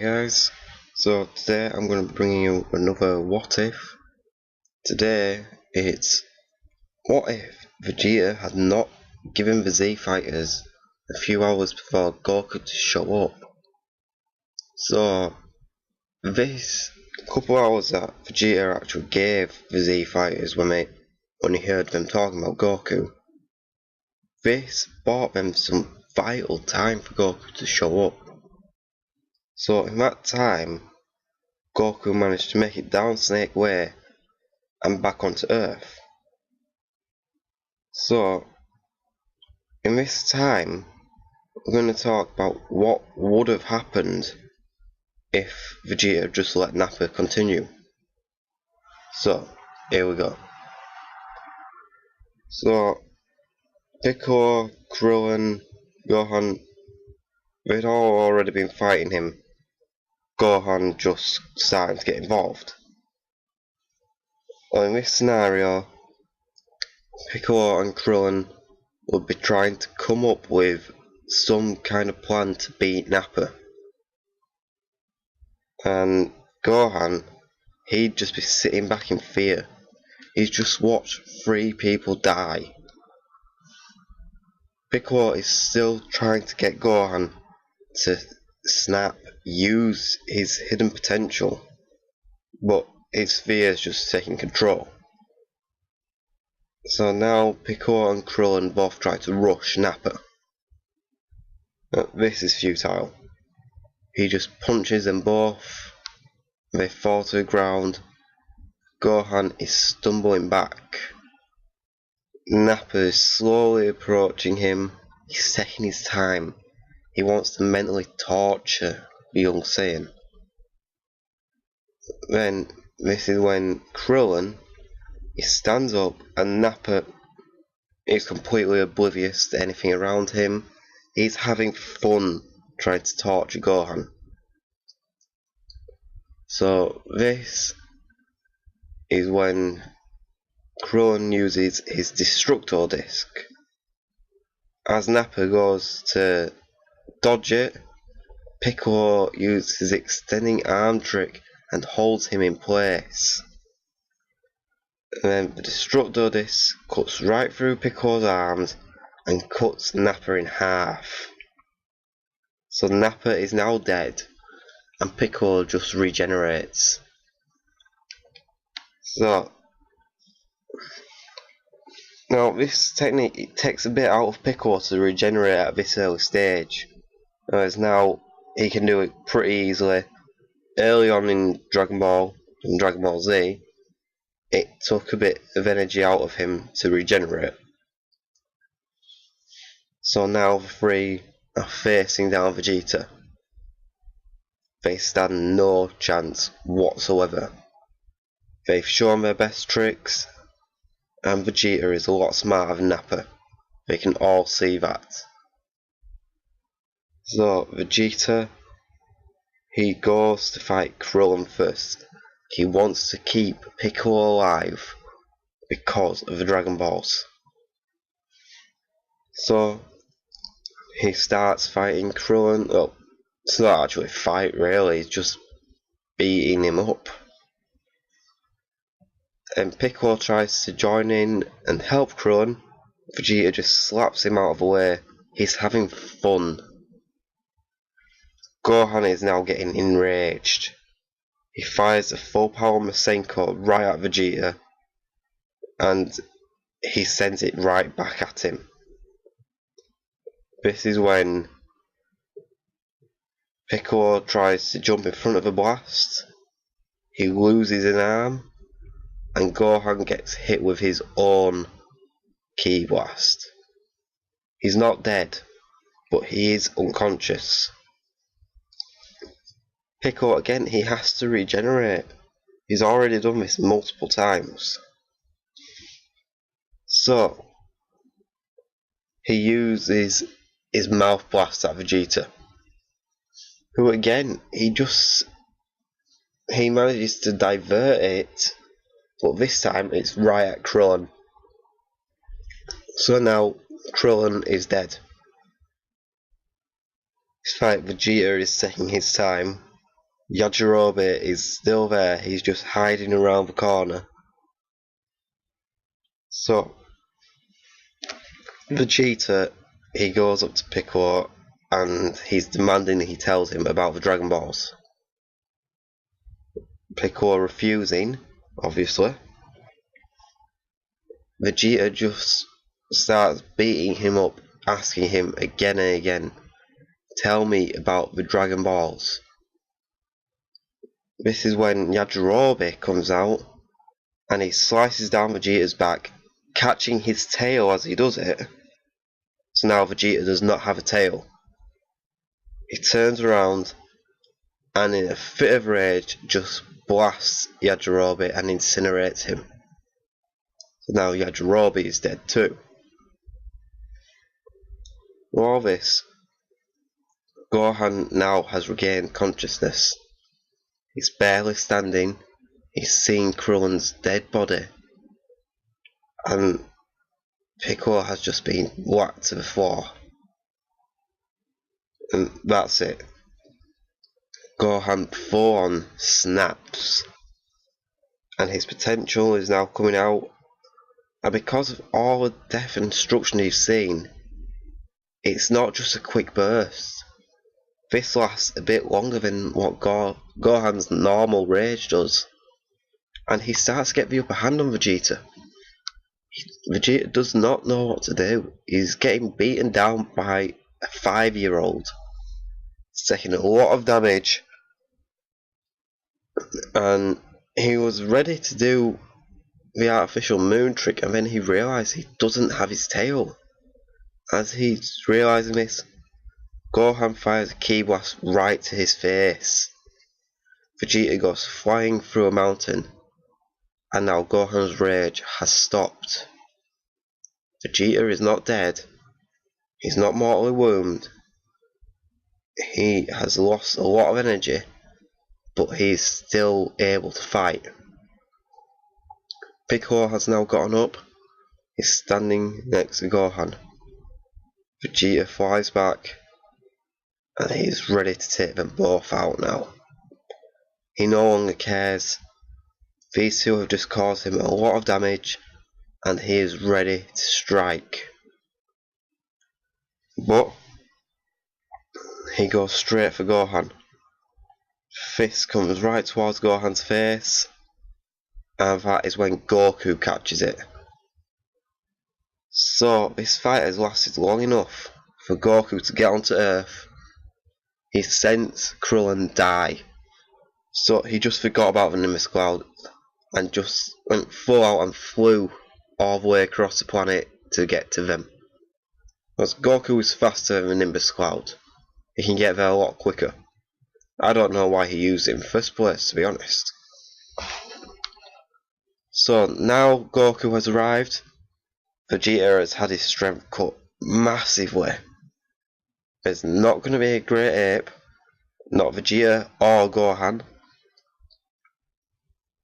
guys, so today I'm going to be bringing you another what if. Today it's what if Vegeta had not given the Z fighters a few hours before Goku to show up. So this couple hours that Vegeta actually gave the Z fighters when he heard them talking about Goku, this bought them some vital time for Goku to show up. So in that time, Goku managed to make it down Snake Way and back onto Earth. So, in this time, we're going to talk about what would have happened if Vegeta just let Nappa continue. So, here we go. So, Piccolo, Krillin, Gohan, they'd all already been fighting him. Gohan just starting to get involved. Well, in this scenario, Piccolo and Krillin would be trying to come up with some kind of plan to beat Nappa. And Gohan, he'd just be sitting back in fear. He's just watched 3 people die. Piccolo is still trying to get Gohan to use his hidden potential, but his fear is just taking control. So now Piccolo and Krillin both try to rush Nappa. This is futile. He just punches them both. They fall to the ground. Gohan is stumbling back. Nappa is slowly approaching him. He's taking his time. He wants to mentally torture the young Saiyan. Then this is when Krillin, he stands up and Nappa is completely oblivious to anything around him. He's having fun trying to torture Gohan. So this is when Krillin uses his Destructo Disc. As Nappa goes to dodge it, Piccolo uses his extending arm trick and holds him in place. And then the Destructo Disc cuts right through Piccolo's arms and cuts Nappa in half. So Nappa is now dead and Piccolo just regenerates. So now this technique, it takes a bit out of Piccolo to regenerate at this early stage, whereas now he can do it pretty easily. Early on in Dragon Ball and Dragon Ball Z, it took a bit of energy out of him to regenerate. So now the 3 are facing down Vegeta. They stand no chance whatsoever. They've shown their best tricks, and Vegeta is a lot smarter than Nappa. They can all see that. So Vegeta, he goes to fight Krillin first. He wants to keep Piccolo alive because of the Dragon Balls. So he starts fighting Krillin. Well, it's not actually a fight really, it's just beating him up. And Piccolo tries to join in and help Krillin. Vegeta just slaps him out of the way. He's having fun. Gohan is now getting enraged. He fires a full power Masenko right at Vegeta, and he sends it right back at him. This is when Piccolo tries to jump in front of a blast. He loses an arm, and Gohan gets hit with his own Ki blast. He's not dead, but he is unconscious. Piccolo again, he has to regenerate. He's already done this multiple times. So he uses his mouth blast at Vegeta, who again, he manages to divert it, but this time it's right at Krillin. So now Krillin is dead. Despite Vegeta is taking his time, Yajirobe is still there, he's just hiding around the corner. So, Vegeta, he goes up to Piccolo and he's demanding he tells him about the Dragon Balls. Piccolo refusing, obviously. Vegeta just starts beating him up, asking him again and again, tell me about the Dragon Balls. This is when Yajirobe comes out and he slices down Vegeta's back, catching his tail as he does it. So now Vegeta does not have a tail. He turns around and in a fit of rage just blasts Yajirobe and incinerates him. So now Yajirobe is dead too. With all this, Gohan now has regained consciousness. He's barely standing, he's seeing Krillin's dead body, and Piccolo has just been whacked to the floor. And that's it. Gohan full on snaps, and his potential is now coming out, and because of all the death and destruction he's seen, it's not just a quick burst. This lasts a bit longer than what Gohan's normal rage does, and he starts to get the upper hand on Vegeta. Vegeta does not know what to do. He's getting beaten down by a 5-year-old. He's taking a lot of damage, and he was ready to do the artificial moon trick, and then he realised he doesn't have his tail. As he's realising this, Gohan fires a ki blast right to his face. Vegeta goes flying through a mountain, and now Gohan's rage has stopped. Vegeta is not dead, he's not mortally wounded, he has lost a lot of energy, but he's still able to fight. Piccolo has now gotten up, he's standing next to Gohan. Vegeta flies back, and he's ready to take them both out now. He no longer cares. These two have just caused him a lot of damage, and he is ready to strike. But he goes straight for Gohan. Fist comes right towards Gohan's face, and that is when Goku catches it. So this fight has lasted long enough for Goku to get onto Earth. He sensed Krillin die, so he just forgot about the Nimbus Cloud and just went full out and flew all the way across the planet to get to them. Because Goku is faster than the Nimbus Cloud, he can get there a lot quicker. I don't know why he used it in the first place, to be honest. So now Goku has arrived. Vegeta has had his strength cut massively. There's not going to be a great ape, not Vegeta or Gohan.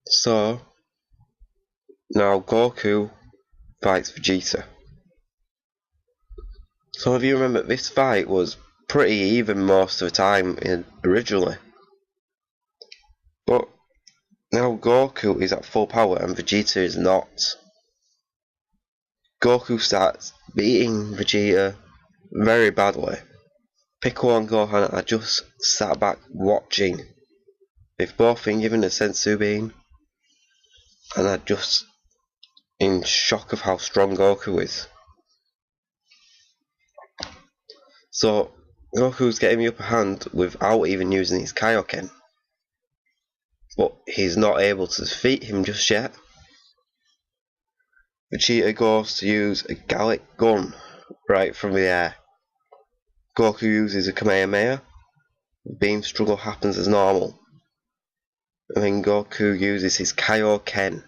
So now Goku fights Vegeta. So if you remember, this fight was pretty even most of the time originally. But now Goku is at full power and Vegeta is not. Goku starts beating Vegeta very badly. Piccolo and Gohan are just sat back watching. They've both been given a senzu bean and are just in shock of how strong Goku is. So Goku's getting the upper hand without even using his Kaioken, but he's not able to defeat him just yet. Vegeta goes to use a Gallic gun right from the air. Goku uses a Kamehameha. The beam struggle happens as normal. And then Goku uses his Kaioken,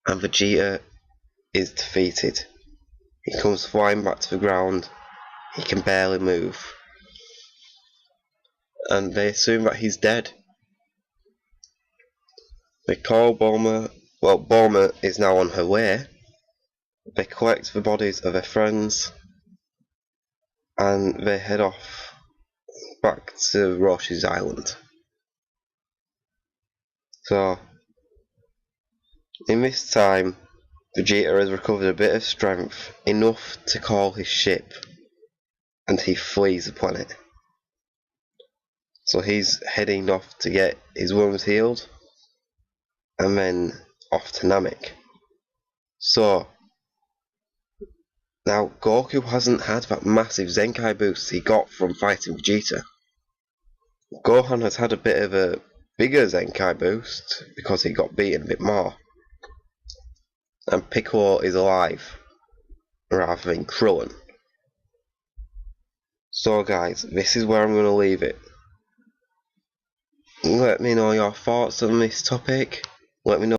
and Vegeta is defeated. He comes flying back to the ground. He can barely move. And they assume that he's dead. They call Bulma. Well, Bulma is now on her way. They collect the bodies of their friends, and they head off back to Roshi's island. So, in this time, Vegeta has recovered a bit of strength, enough to call his ship, and he flees the planet. So he's heading off to get his wounds healed, and then off to Namek. So, now Goku hasn't had that massive Zenkai boost he got from fighting Vegeta. Gohan has had a bit of a bigger Zenkai boost because he got beaten a bit more. And Piccolo is alive, rather than Krillin. So guys, this is where I'm going to leave it. Let me know your thoughts on this topic. Let me know